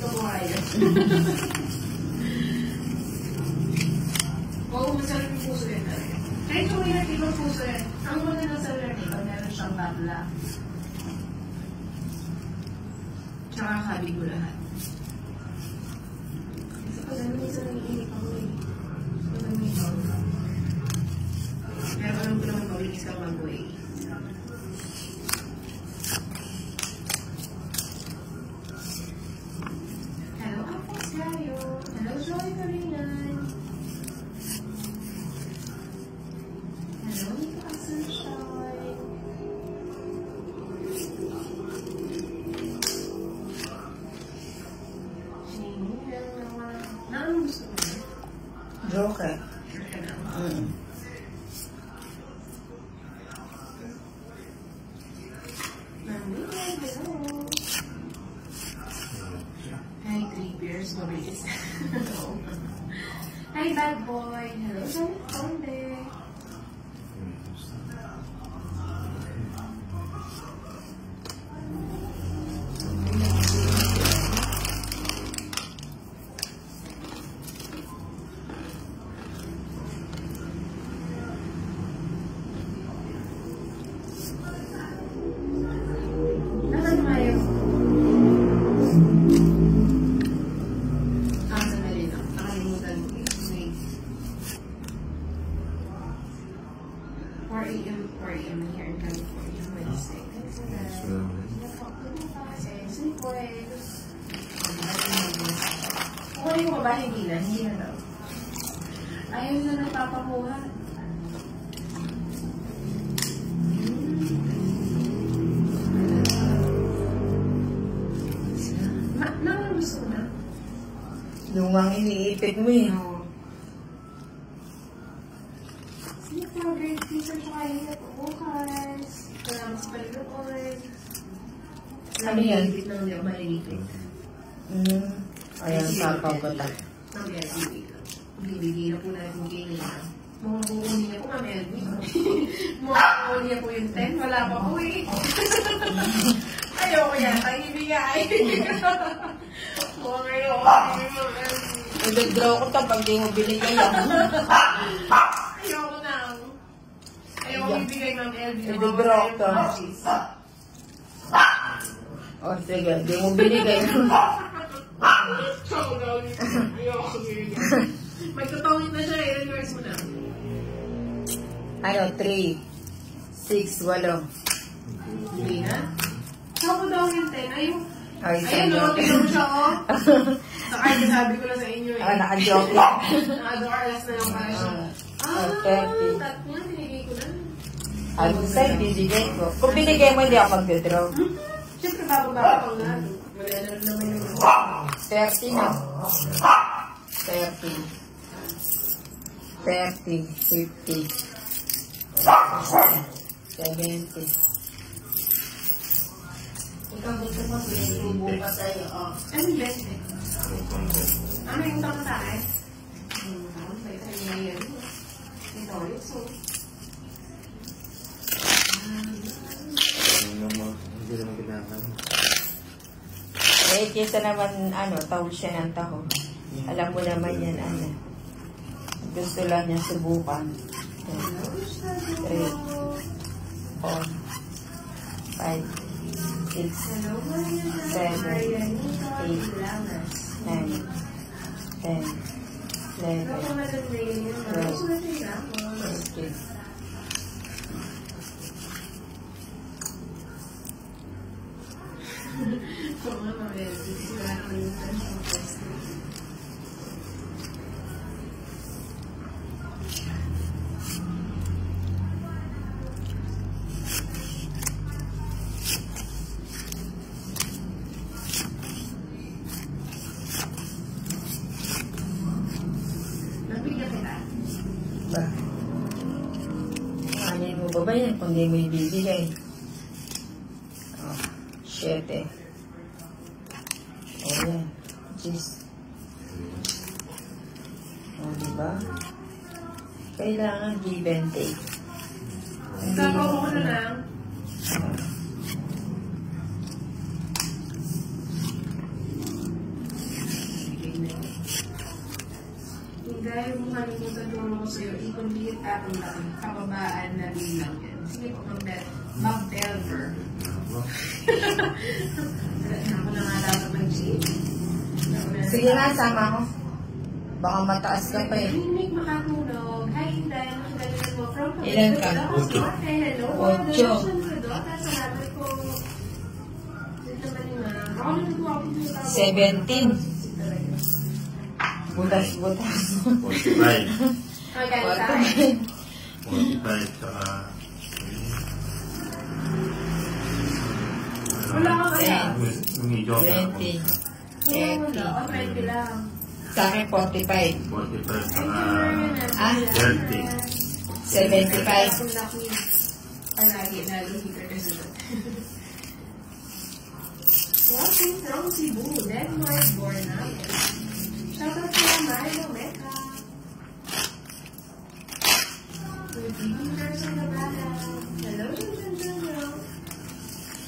ka buhaya. Oo, masarap yung puso yan talaga. Kahit kung may ibang puso yan, ang maganda sa dito, meron siyang babla. Tsaka sabi ko lahat. Kasi pag ano minsan nangiinip ako eh. Pag nangiinip ako. Pero alam ko naman mabilis kang mag-way. Hello, Apex Gayo. Hello, Joy Karinan. Hello, Mika Sunshine. Sinira naman. Anong gusto mo? Joker. Hi, 3 beers, mabilis. Hi, bad boy. Hello, Sonde. Kung yung babae, hindi na daw. Ayaw na nagpapakuha. Naman gusto na. Yung ang iniipit mo eh. Sige po, great teacher siya kayo po bukas. Salamat sa palinood. Ano yan? Nag-iipit na hindi ako malilipit. Ayan, sapagutan. Bibigay na po natin yung game niya. Mga buo niya po kami. Mga buo niya po yung 10. Wala pa po eh. Ayoko yata ibigay. Mga ngayon. I-withdraw ko ito pag di mo binigay yan. Ayoko na. Ayoko ibigay ng LB. I-withdraw ko. O sige, di mo binigay. May tutawin na siya, i-reverse mo na. Ano, 3, 6, 8. Hindi na? Saan ko daw yung 10? Ayun, Ayun, no, tingnan mo siya, oh. Saka, sabi ko na sa inyo, eh. naka-joke lang. Naka-doorless na lang para siya. 30. Tatlo, binigay ko na. Ano sa'yo, binigay ko. Kung binigay mo, hindi ako mag-withdraw. Siyempre, bababa ko na. Wala na naman yung 30 na. 30. 30, 50, 70. Ikaw gusto mo, sinusubo ka sa'yo. ano yung best eh? Ano yung tama sa akin? May tayo na yun. Ito, so. Hindi naman kailangan. Eh, kesa naman, tawag siya ng taho. Alam mo naman yan, gusto lang niya subukan. 3, 4, 5, 6, 7, 8, 9, 10, 11, 12, 13. Kung ano, wala kang yung test. Nagbigyan kita? Ba? Ano mo ba ba yan kung di mo ibibigay? 7. Ayan. Jeez. Diba? Kailangan give and take. Sabaw ko na lang. Dahil kung kalimutan turo ko sa'yo, i-complete ako lang. Kababaan na bilang yan. Sige po, mag-belver. Ako na nga dapat mag-cheat. Sige nga, sama ko. Baka mataas ka pa eh. Hindi makatulog. Hi, Inday. Ang galing mo from Ilan ka? Hello. Hello. Ocho. Salamat po. Ito naman yung ako nagtuwa ako dito. 17. Butas-butas. 45. Okay, tayo. 45 saka... Wala ka kaya? Yung medyo ka. 20. Wala. O, 20 lang. Sa akin, 45. 45 saka... Ah? 30. 75. Palagi, lalo hika ka sa Watching from Cebu, Denmark, born out. Shoutout kaya Mario Mecca. Good evening, person na bala. Hello, hello.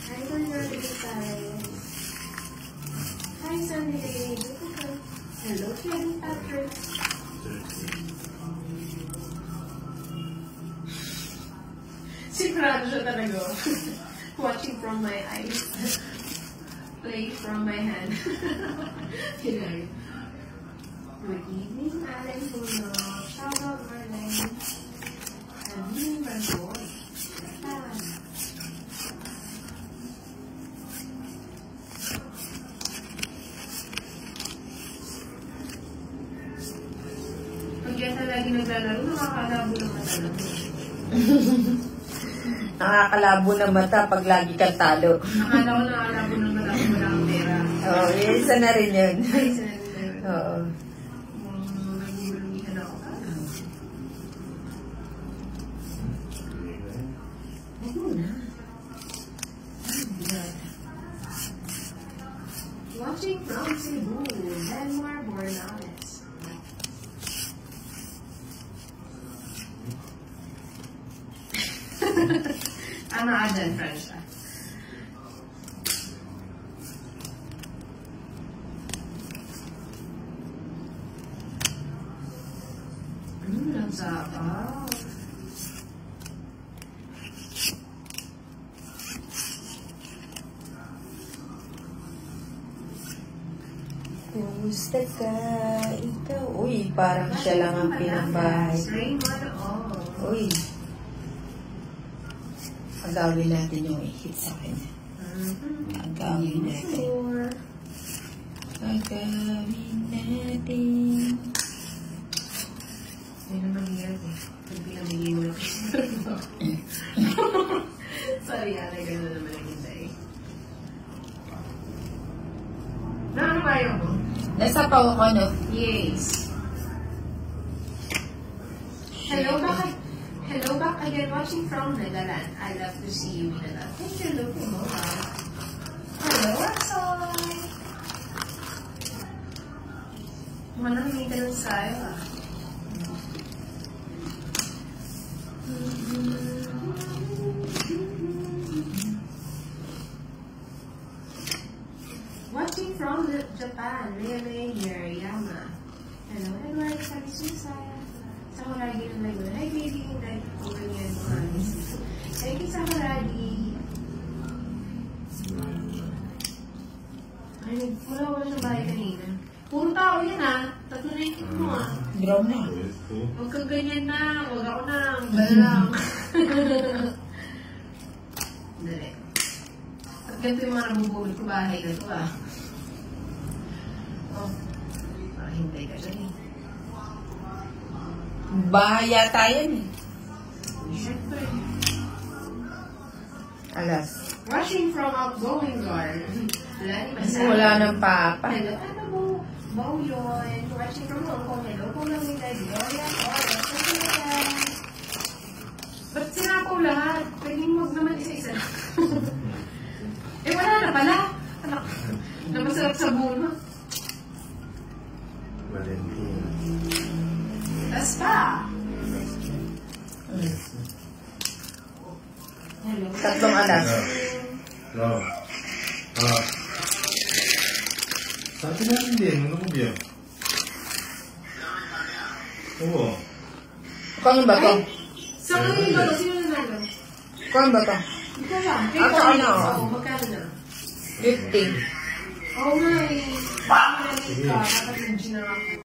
Hi, Bernardo Gonzalez. Hi, Sunday. Hello, Kevin Patrick. Sigurado siya talaga. Watching from my eyes. Play from my hand. Good evening, Alan Puno. Shout out, Marlene. Amin, my boy. Pag yan na lagi naglalaro, nakakalabo ng mata lang. Nakakalabo na mata pag lagi kang talo. Akala ko nakakalabo ng mata kung wala kang pera. Oo, isa na rin yun. Ay, sinabi na. Oo. Nagulumihan ako. Watching from Cebu, Denmark, Bornales. Ano dyan, French? Ang sarap. Kumusta ka? Ikaw? Uy, parang siya lang ang pinambahay. Uy. Agawin natin yung ihit sa akin. Agawin natin. Agawin natin. Hindi na mag-iyak eh. Pag pinamigay mo lang. Sorry, ate. Gano'n naman ang hintay. Ano ba yun mo? Nasa paw ko, no? Yes. Hello back. Hello back again. Watching from Netherlands. I love to see you in Netherlands. Thank you, look mo. Hello, Arsoy. Manaming ka lang sa'yo, ah. Watching from Japan, Rene Yariyama. Hello, Edward Salisusa. Sakuragi ng live. Hi, baby. Like, open yan mo. Thank you, Sakuragi. Ay, wala sa bahay kanina. Puro tao yan, ah. Tatlo na yung mo, ah. Draw na. Huwag kang ganyan na. Huwag ako na. Gano'n lang. Dali. At ganito yung mga nabubulot ko bahay na ito, ah. Oh. Hintay ka dyan, eh. Bahaya tayo, eh. Siyempre. Alas. Rushing from outgoing guard. Wala ng papa. Hello, ano mo? Bao yun. Rushing from Hong Kong. Hello, kung lang nila. Gloria, ba't sinapaw lahat? Pwedeng wag naman isa-isa. Eh, wala na pala. Anak, na masarap sa buno. Valentina. Tas pa. Hello. Tatlong alas. No. Sabi natin din, ano ko biya? Oo. Kung ba to? Sa ngayon ba? Sino nanalo? Kung ba to? Hindi ko alam. Ah, sa ano? Oo, magkano na? 50. Oo nga eh. Dapat yung gina ako.